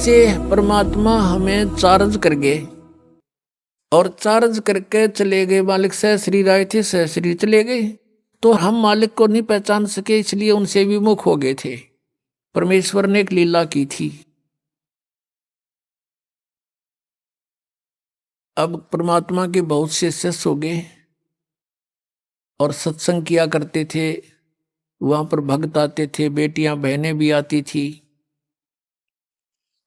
से परमात्मा हमें चार्ज कर गए और चार्ज करके चले गए। मालिक सहश्री राय थे, सहश्री चले गए, तो हम मालिक को नहीं पहचान सके, इसलिए उनसे विमुख हो गए थे। परमेश्वर ने एक लीला की थी। अब परमात्मा के बहुत से शिष्य हो गए और सत्संग किया करते थे। वहां पर भक्त आते थे, बेटियां बहनें भी आती थी।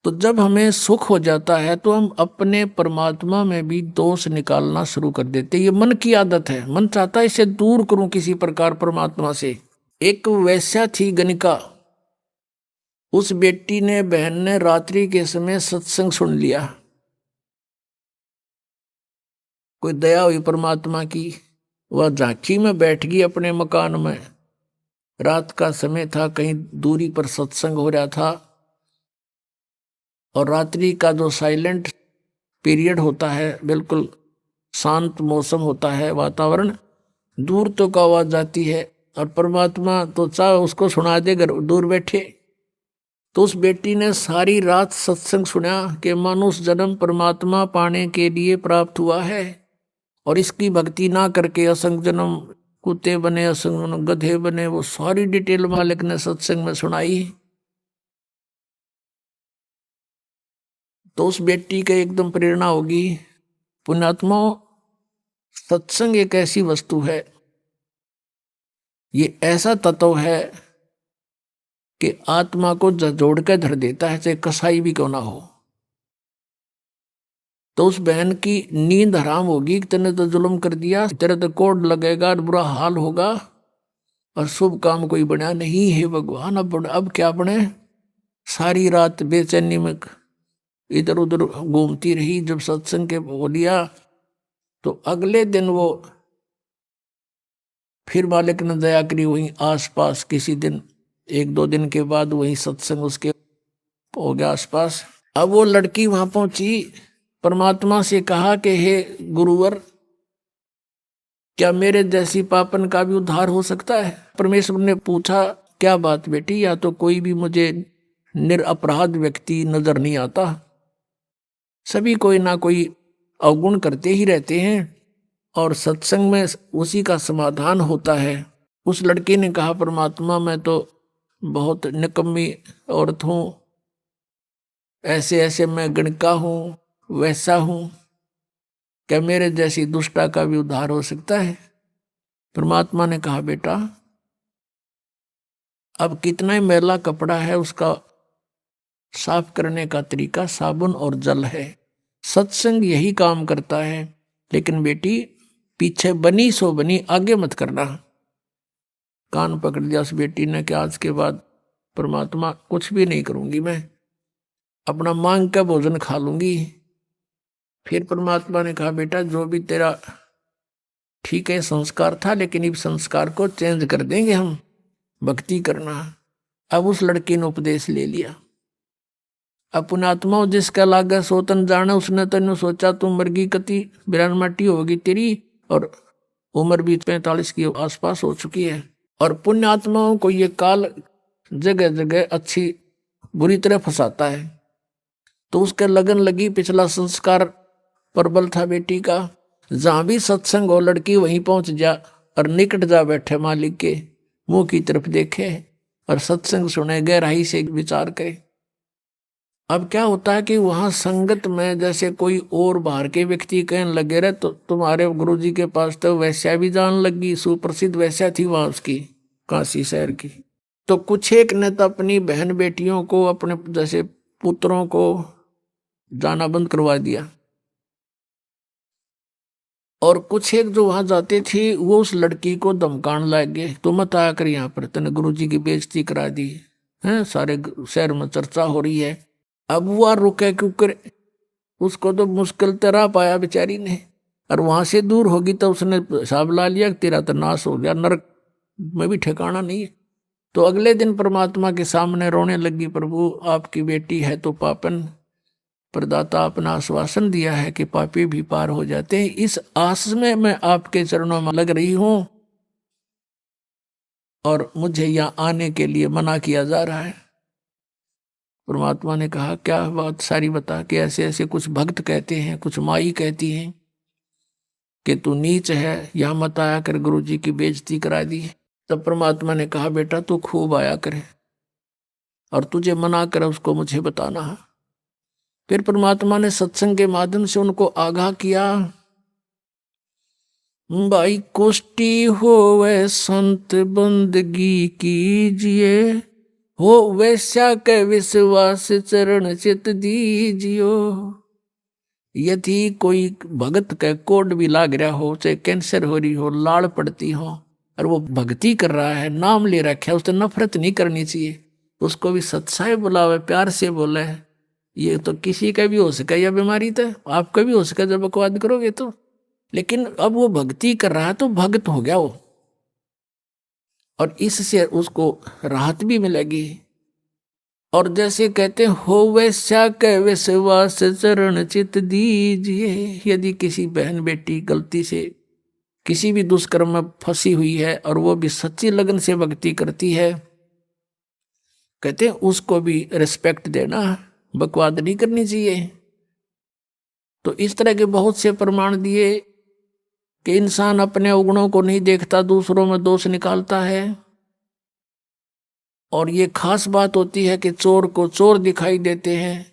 तो जब हमें सुख हो जाता है तो हम अपने परमात्मा में भी दोष निकालना शुरू कर देते। ये मन की आदत है, मन चाहता है इसे दूर करूं किसी प्रकार परमात्मा से। एक वैश्या थी गणिका, उस बेटी ने, बहन ने रात्रि के समय सत्संग सुन लिया। कोई दया हुई परमात्मा की, वह झांकी में बैठ गई अपने मकान में। रात का समय था, कहीं दूरी पर सत्संग हो रहा था, और रात्रि का जो साइलेंट पीरियड होता है, बिल्कुल शांत मौसम होता है, वातावरण, दूर तो का आवाज जाती है, और परमात्मा तो चाहे उसको सुना दे घर दूर बैठे। तो उस बेटी ने सारी रात सत्संग सुना कि मनुष्य जन्म परमात्मा पाने के लिए प्राप्त हुआ है, और इसकी भक्ति ना करके असंग जन्म कुत्ते बने, असंग जन्म गधे बने। वो सारी डिटेल मालिक ने सत्संग में सुनाई। तो उस बेटी के एकदम प्रेरणा होगी। पुण्यात्मा, सत्संग एक ऐसी वस्तु है, ये ऐसा तत्व है कि आत्मा को जोड़ के धर देता है, चाहे कसाई भी क्यों ना हो। तो उस बहन की नींद हराम होगी, तेने तो जुल्म कर दिया, तेरे तो कोड लगेगा और बुरा हाल होगा, और शुभ काम कोई बना नहीं है भगवान। अब क्या बने। सारी रात बेचैनी में इधर उधर घूमती रही। जब सत्संग के बोलिया तो अगले दिन वो फिर मालिक ने दया करी, वहीं आसपास किसी दिन, एक दो दिन के बाद वहीं सत्संग उसके हो गया आसपास। अब वो लड़की वहां पहुंची, परमात्मा से कहा कि हे गुरुवर, क्या मेरे जैसी पापन का भी उद्धार हो सकता है। परमेश्वर ने पूछा, क्या बात बेटी, या तो कोई भी मुझे निरपराध व्यक्ति नजर नहीं आता, सभी कोई ना कोई अवगुण करते ही रहते हैं, और सत्संग में उसी का समाधान होता है। उस लड़के ने कहा, परमात्मा मैं तो बहुत निकम्मी औरत हूं, ऐसे ऐसे मैं गणिका हूं, वैसा हूं, क्या मेरे जैसी दुष्टा का भी उद्धार हो सकता है। परमात्मा ने कहा, बेटा अब कितना ही मैला कपड़ा है, उसका साफ करने का तरीका साबुन और जल है। सत्संग यही काम करता है। लेकिन बेटी, पीछे बनी सो बनी, आगे मत करना। कान पकड़ लिया उस बेटी ने कि आज के बाद परमात्मा कुछ भी नहीं करूंगी, मैं अपना मांग का भोजन खा लूंगी। फिर परमात्मा ने कहा, बेटा जो भी तेरा ठीक है संस्कार था, लेकिन इस संस्कार को चेंज कर देंगे हम, भक्ति करना। अब उस लड़की ने उपदेश ले लिया। अब पुण्यात्मा जिसका लागा सोतन जाने, उसने तेन सोचा तू मरगी कति बिरान माटी होगी तेरी, और उम्र भी 45 के आसपास हो चुकी है। और पुण्यात्माओं को ये काल जगह जगह अच्छी बुरी तरह फंसाता है। तो उसके लगन लगी, पिछला संस्कार प्रबल था बेटी का, जहां भी सत्संग हो लड़की वहीं पहुंच जा और निकट जा बैठे, मालिक के मुंह की तरफ देखे और सत्संग सुने, गहराई से विचार करे। अब क्या होता है कि वहां संगत में जैसे कोई और बाहर के व्यक्ति कहने लगे रहे, तो तुम्हारे गुरुजी के पास तो वैश्या भी जान लगी, सुप्रसिद्ध वैश्या थी वहां उसकी, काशी शहर की। तो कुछ एक ने तो अपनी बहन बेटियों को, अपने जैसे पुत्रों को जाना बंद करवा दिया, और कुछ एक जो वहां जाते थे वो उस लड़की को धमकाने लग गए, तो मत आया कर यहाँ पर, तेने गुरुजी की बेइज्जती करा दी है, सारे शहर में चर्चा हो रही है। अब वो रुके क्योंकि उसको तो मुश्किल तरह पाया बेचारी ने, और वहां से दूर होगी तो उसने हिसाब ला लिया कि तेरा तो नाश हो गया, नरक में भी ठिकाना नहीं है। तो अगले दिन परमात्मा के सामने रोने लगी, प्रभु आपकी बेटी है तो पापन, प्रदाता अपना आश्वासन दिया है कि पापी भी पार हो जाते हैं, इस आस में मैं आपके चरणों में लग रही हूं, और मुझे यहाँ आने के लिए मना किया जा रहा है। परमात्मा ने कहा क्या बात सारी बता, कि ऐसे ऐसे कुछ भक्त कहते हैं, कुछ माई कहती हैं कि तू नीच है, यहाँ मत आया कर, गुरु जी की बेइज्जती करा दी। तब परमात्मा ने कहा बेटा तू खूब आया करे, और तुझे मना करे उसको मुझे बताना है। फिर परमात्मा ने सत्संग के माध्यम से उनको आगाह किया, भाई कुष्टी हो वह संत बंदगी कीजिए, हो वैश्या के विश्वास चरण चित दीजियो। यदि कोई भगत का कोड भी लाग रहा हो, चाहे कैंसर हो रही हो, लाड़ पड़ती हो, और वो भक्ति कर रहा है, नाम ले रखा है, उससे नफरत नहीं करनी चाहिए, उसको भी सत्साई बुलावे, प्यार से बोले। ये तो किसी का भी हो सके यह बीमारी, तो आपका भी हो सके जब बकवाद करोगे तो। लेकिन अब वो भक्ति कर रहा है तो भक्त हो गया वो, और इससे उसको राहत भी मिलेगी। और जैसे कहते हो वैश्या के विश्वास चरण चित दीजिए, यदि किसी बहन बेटी गलती से किसी भी दुष्कर्म में फंसी हुई है और वो भी सच्ची लगन से भक्ति करती है, कहते उसको भी रिस्पेक्ट देना, बकवाद नहीं करनी चाहिए। तो इस तरह के बहुत से प्रमाण दिए कि इंसान अपने अवगुणों को नहीं देखता, दूसरों में दोष निकालता है। और ये खास बात होती है कि चोर को चोर दिखाई देते हैं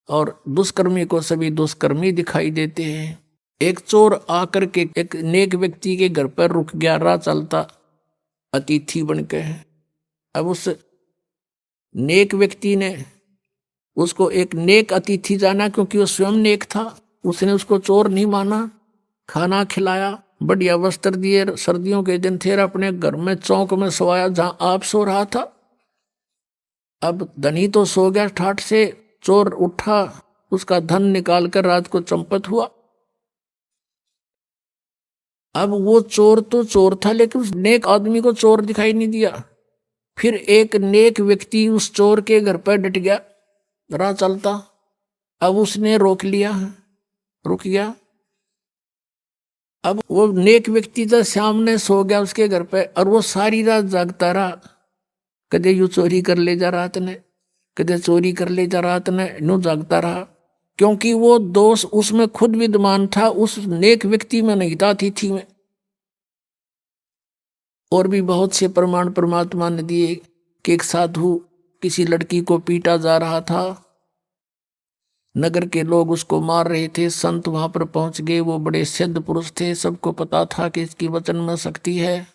और दुष्कर्मी को सभी दुष्कर्मी दिखाई देते हैं। एक चोर आकर के एक नेक व्यक्ति के घर पर रुक गया, राह चलता अतिथि बनकर। अब उस नेक व्यक्ति ने उसको एक नेक अतिथि जाना, क्योंकि वो स्वयं नेक था। उसने उसको चोर नहीं माना, खाना खिलाया, बढ़िया वस्त्र दिए, सर्दियों के दिन थे, अपने घर में चौक में सोया जहां आप सो रहा था। अब धनी तो सो गया ठाठ से, चोर उठा, उसका धन निकाल कर रात को चंपत हुआ। अब वो चोर तो चोर था, लेकिन उस नेक आदमी को चोर दिखाई नहीं दिया। फिर एक नेक व्यक्ति उस चोर के घर पर डट गया, राह चलता। अब उसने रोक लिया, रुक गया। अब वो नेक व्यक्ति तो सामने सो गया उसके घर पे, और वो सारी रात जागता रहा, कदे यू चोरी कर ले जा रात ने, कदे चोरी कर ले जा रात ने, यूं जागता रहा। क्योंकि वो दोष उसमें खुद विद्यमान था, उस नेक व्यक्ति में नहीं था, अतिथि में। और भी बहुत से प्रमाण परमात्मा ने दिए कि एक साधु किसी लड़की को पीटा जा रहा था, नगर के लोग उसको मार रहे थे, संत वहां पर पहुंच गए। वो बड़े सिद्ध पुरुष थे, सबको पता था कि इसकी वचन में शक्ति है।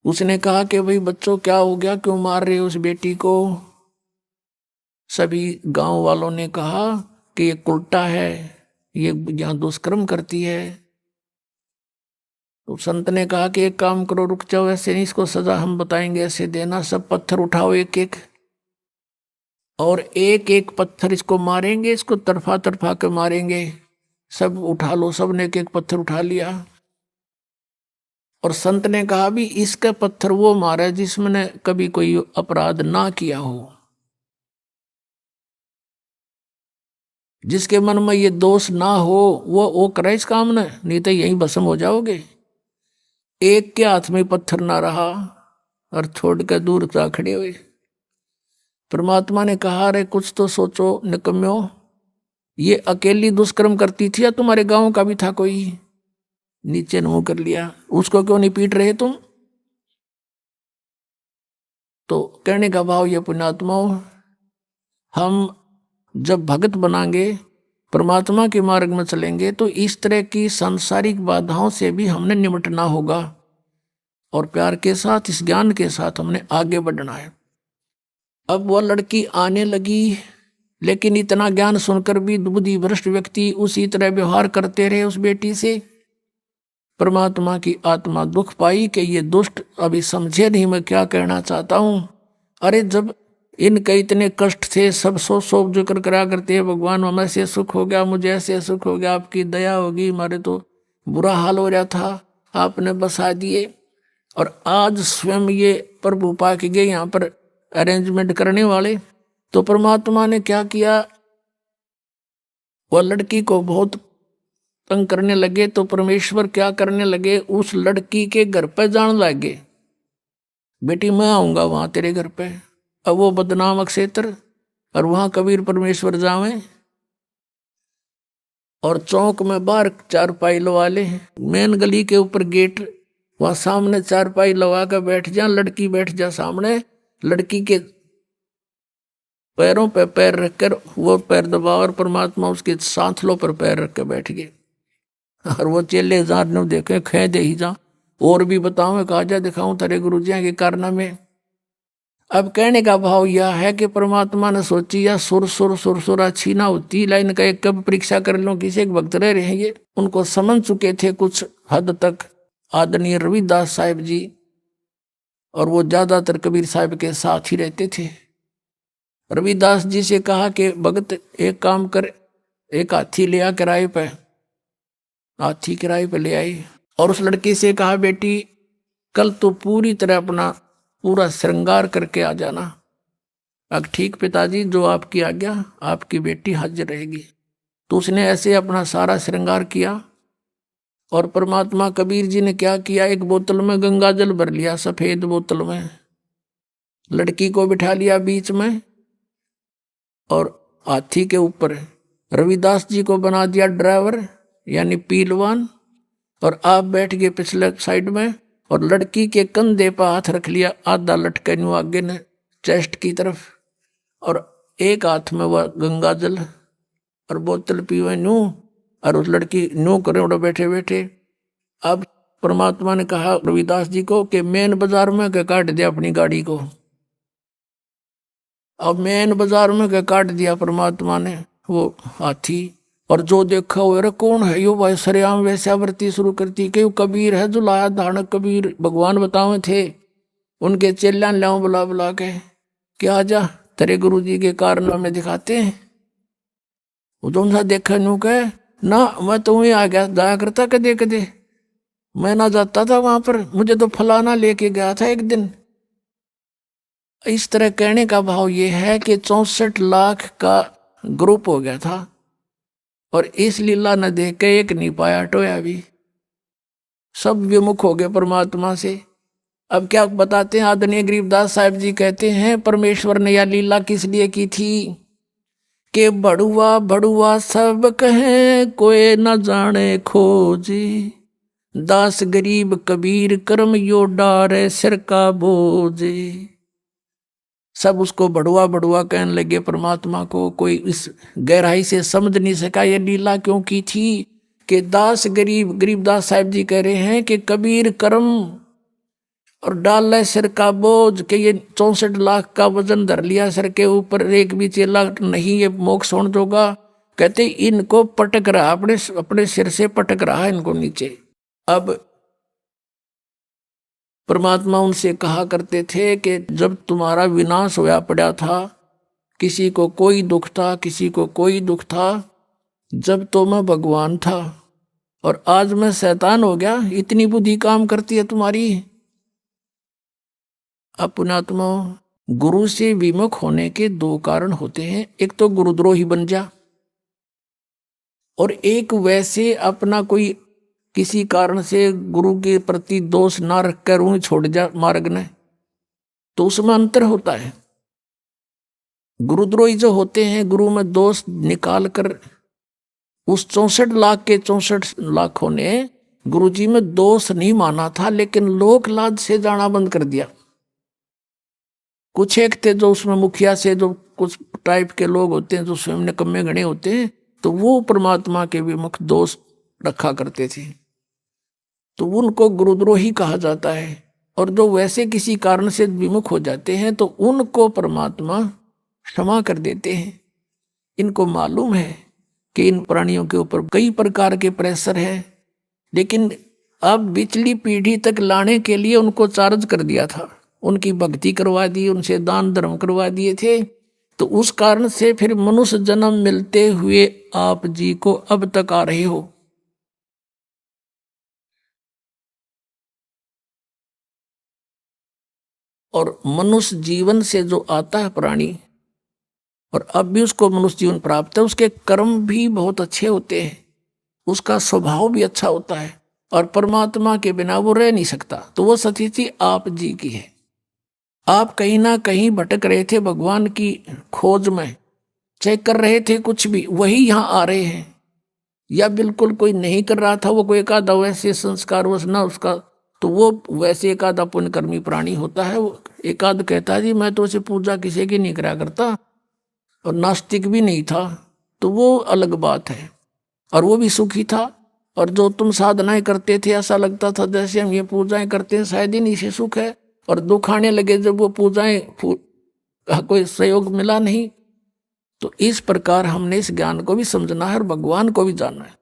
उसने कहा कि भाई बच्चों क्या हो गया, क्यों मार रहे हो उस बेटी को। सभी गांव वालों ने कहा कि ये उल्टा है, ये यहां दुष्कर्म करती है। तो संत ने कहा कि एक काम करो, रुक जाओ, ऐसे नहीं, इसको सजा हम बताएंगे, ऐसे देना। सब पत्थर उठाओ एक एक, और एक एक पत्थर इसको मारेंगे, इसको तरफा तरफा के मारेंगे। सब उठा लो, सब ने एक एक पत्थर उठा लिया। और संत ने कहा भी इसका पत्थर वो मारे जिसमें कभी कोई अपराध ना किया हो, जिसके मन में ये दोष ना हो, वो करे इस काम ने, नहीं तो यही भस्म हो जाओगे। एक के हाथ में पत्थर ना रहा और छोड़ कर दूर जा खड़े हुए। परमात्मा ने कहा रे कुछ तो सोचो निकम्यो, ये अकेली दुष्कर्म करती थी या तुम्हारे गांव का भी था कोई। नीचे मुंह कर लिया, उसको क्यों नहीं पीट रहे तुम। तो कहने का भाव ये पुण्यात्माओं, हम जब भगत बनाएंगे, परमात्मा के मार्ग में चलेंगे, तो इस तरह की सांसारिक बाधाओं से भी हमने निपटना होगा, और प्यार के साथ, इस ज्ञान के साथ हमने आगे बढ़ना है। अब वह लड़की आने लगी, लेकिन इतना ज्ञान सुनकर भी बुद्धि भ्रष्ट व्यक्ति उसी तरह व्यवहार करते रहे उस बेटी से। परमात्मा की आत्मा दुख पाई कि ये दुष्ट अभी समझे नहीं मैं क्या कहना चाहता हूं। अरे जब इनके इतने कष्ट थे, सब सो जिक्र करा करते हैं, भगवान हमें ऐसे सुख हो गया, मुझे ऐसे सुख हो गया, आपकी दया होगी, हमारे तो बुरा हाल हो रहा था, आपने बसा दिए। और आज स्वयं ये प्रभु पा के गए यहाँ पर अरेंजमेंट करने वाले। तो परमात्मा ने क्या किया, वह लड़की को बहुत तंग करने लगे, तो परमेश्वर क्या करने लगे, उस लड़की के घर पर जाने लगे। बेटी मैं आऊंगा वहां तेरे घर पे, अब वो बदनाम क्षेत्र, और वहां कबीर परमेश्वर जावे, और चौक में बाहर चारपाई लगा ले, मेन गली के ऊपर गेट, वहां सामने चारपाई लगा कर बैठ जा, लड़की बैठ जा सामने, लड़की के पैरों पे पैर रखकर वो पैर दबा, और परमात्मा उसके सांथलों पर पैर रख के बैठ गए। और वो चेले जान देखे खे दे ही जा, और भी बताऊं कहा जा दिखाऊं तेरे गुरु जी के कारनामे। अब कहने का भाव यह है कि परमात्मा ने सोची या सुर सुर सुर सुर अच्छी ना होती लाइन का, एक कब परीक्षा कर लो, किसी एक भक्त रह रहेंगे, उनको समझ चुके थे कुछ हद तक आदरणीय रविदास साहिब जी, और वो ज्यादातर कबीर साहिब के साथ ही रहते थे। रविदास जी से कहा कि भगत एक काम कर, एक हाथी ले आ किराए पे, हाथी किराए पे ले आई, और उस लड़की से कहा बेटी कल तो पूरी तरह अपना पूरा श्रृंगार करके आ जाना। अब ठीक पिताजी, जो आपकी आज्ञा, आपकी बेटी हाजिर रहेगी। तो उसने ऐसे अपना सारा श्रृंगार किया, और परमात्मा कबीर जी ने क्या किया, एक बोतल में गंगा जल भर लिया, सफेद बोतल में, लड़की को बिठा लिया बीच में, और हाथी के ऊपर रविदास जी को बना दिया ड्राइवर यानी पीलवान, और आप बैठ गए पिछले साइड में, और लड़की के कंधे पर हाथ रख लिया, आधा लटके न्यू आगे ने चेस्ट की तरफ, और एक हाथ में वह गंगा जल और बोतल पीवे न्यू, और उस लड़की न्यू करे उड़ा बैठे बैठे। अब परमात्मा ने कहा रविदास जी को कि मेन बाजार में के काट दिया अपनी गाड़ी को। अब मेन बाजार में के काट दिया परमात्मा ने वो हाथी, और जो देखा वो अरे कौन है यो भाई, सरेआम वैश्यावृत्ति शुरू करती, कि कबीर है जो लाया धानक कबीर भगवान बतावे थे, उनके चेल्यान लाओ बुला बुला के कि आजा तेरे गुरु जी के कारनामे दिखाते हैं। वो तुम सा देखा न्यू कहे ना, मैं तो वहीं आ गया, जाया करता कदे कदे, मैं ना जाता था वहां पर, मुझे तो फलाना लेके गया था एक दिन। इस तरह कहने का भाव ये है कि 64 लाख का ग्रुप हो गया था, और इस लीला न देख के एक नहीं पाया टोया भी, सब विमुख हो गए परमात्मा से। अब क्या बताते हैं आदरणीय गरीबदास साहिब जी, कहते हैं परमेश्वर ने यह लीला किस लिए की थी कि बड़ुआ बड़ुआ सब कहें कोई न जाने खोजी, दास गरीब कबीर कर्म यो डारे सिर का बोझे। सब उसको बड़ुआ बड़ुआ कहने लगे परमात्मा को, कोई इस गहराई से समझ नहीं सका ये लीला क्यों की थी कि दास गरीब, गरीबदास साहिब जी कह रहे हैं कि कबीर कर्म और डाल ले सिर का बोझ, के ये 64 लाख का वजन धर लिया सिर के ऊपर, एक भी चेला नहीं ये मोक्ष होने जोगा, कहते इनको पटक रहा, अपने अपने सिर से पटक रहा है इनको नीचे। अब परमात्मा उनसे कहा करते थे कि जब तुम्हारा विनाश होया पड़ा था, किसी को कोई दुख था, किसी को कोई दुख था, जब तो मैं भगवान था और आज मैं शैतान हो गया, इतनी बुद्धि काम करती है तुम्हारी। अपनात्मा गुरु से विमुख होने के दो कारण होते हैं, एक तो गुरुद्रोही बन जा, और एक वैसे अपना कोई किसी कारण से गुरु के प्रति दोष ना रखकर उन्हें छोड़ जा मार्ग ने, तो उसमें अंतर होता है। गुरुद्रोही जो होते हैं गुरु में दोष निकाल कर, उस 64 लाख के 64 लाखों ने गुरु जी में दोष नहीं माना था, लेकिन लोक लाज से जाना बंद कर दिया। कुछ एक थे जो उसमें मुखिया से, जो कुछ टाइप के लोग होते हैं जो स्वयं निकम्मे गणे होते हैं, तो वो परमात्मा के विमुख दोष रखा करते थे, तो उनको गुरुद्रोही कहा जाता है। और जो वैसे किसी कारण से विमुख हो जाते हैं तो उनको परमात्मा क्षमा कर देते हैं। इनको मालूम है कि इन प्राणियों के ऊपर कई प्रकार के प्रेशर है, लेकिन अब पिछली पीढ़ी तक लाने के लिए उनको चार्ज कर दिया था, उनकी भक्ति करवा दी, उनसे दान धर्म करवा दिए थे, तो उस कारण से फिर मनुष्य जन्म मिलते हुए आप जी को अब तक आ रहे हो। और मनुष्य जीवन से जो आता है प्राणी, और अब भी उसको मनुष्य जीवन प्राप्त है, उसके कर्म भी बहुत अच्छे होते हैं, उसका स्वभाव भी अच्छा होता है, और परमात्मा के बिना वो रह नहीं सकता, तो वो स्थिति आप जी की है। आप कहीं ना कहीं भटक रहे थे भगवान की खोज में, चेक कर रहे थे कुछ भी, वही यहाँ आ रहे हैं। या बिल्कुल कोई नहीं कर रहा था, वो कोई एक आधा वैसे संस्कार वश ना उसका, तो वो वैसे एक आधा पुण्यकर्मी प्राणी होता है। वो एक आध कहता है जी मैं तो उसे पूजा किसी की नहीं करा करता, और नास्तिक भी नहीं था, तो वो अलग बात है, और वो भी सुखी था। और जो तुम साधनाएं करते थे ऐसा लगता था जैसे हम ये पूजाएं करते हैं शायद ही नहीं से सुख है, और दुख आने लगे जब वो पूजाएं कोई सहयोग मिला नहीं। तो इस प्रकार हमने इस ज्ञान को भी समझना है और भगवान को भी जानना है।